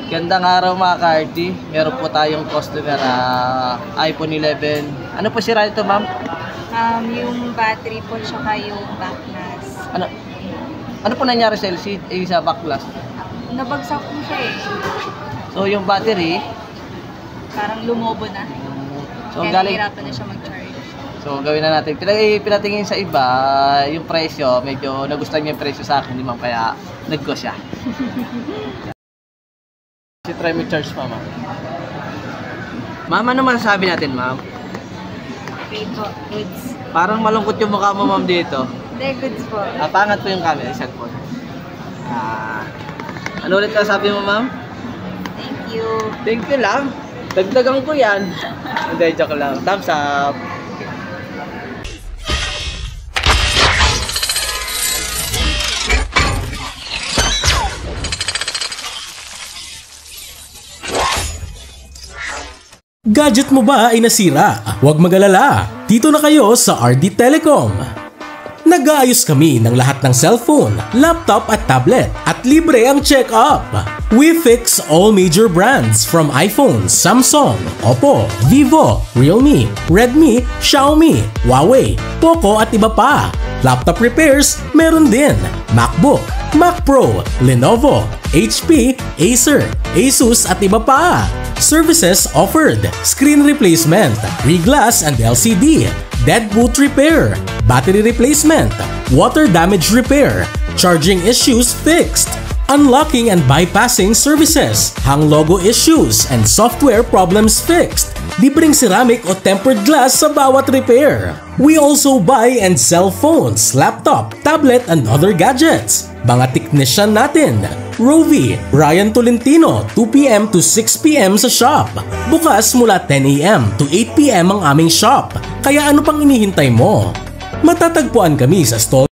Gandang araw mga ka-RT. Meron po tayong customer na iPhone 11. Ano po sira ito, ma'am? Yung battery po tsaka yung back glass. Ano po nangyari sa LCD sa back glass? Nabagsak po siya eh. So yung battery, parang lumobo na. so Kaya galing, nahihirapan na siya mag-charge. so gawin na natin. Pinatingin sa iba, yung presyo, medyo nagustuhan niya yung presyo sa akin, di ma'am, kaya nag-go siya. Si try mo charge pa, ma'am. Ma'am, ano masasabi natin, ma'am? Okay po, goods. Parang malungkot yung mukha mo, ma'am, dito. Hindi, goods po. Pangat po yung camera, isang po. Ano ulit ka sabi mo, ma'am? Thank you. Thank you lang. Dagdagan ko yan. Hindi, joke lang. Thumbs up. Gadget mo ba ay nasira? Huwag mag-alala, dito na kayo sa RD Telecom. Nag-aayos kami ng lahat ng cellphone, laptop at tablet at libre ang check-up. We fix all major brands from iPhone, Samsung, Oppo, Vivo, Realme, Redmi, Xiaomi, Huawei, Poco at iba pa. Laptop repairs, meron din. MacBook, Mac Pro, Lenovo, HP, Acer, Asus at iba pa. Services offered: screen replacement, reglass and LCD, dead boot repair, battery replacement, water damage repair, charging issues fixed, unlocking and bypassing services, hang logo issues and software problems fixed, libreng ceramic o tempered glass sa bawat repair. We also buy and sell phones, laptop, tablet and other gadgets. Mga technician natin: Rovi, Ryan Tolentino, 2 PM to 6 PM sa shop. Bukas mula 10 AM to 8 PM ang aming shop. Kaya ano pang inihintay mo? Matatagpuan kami sa stall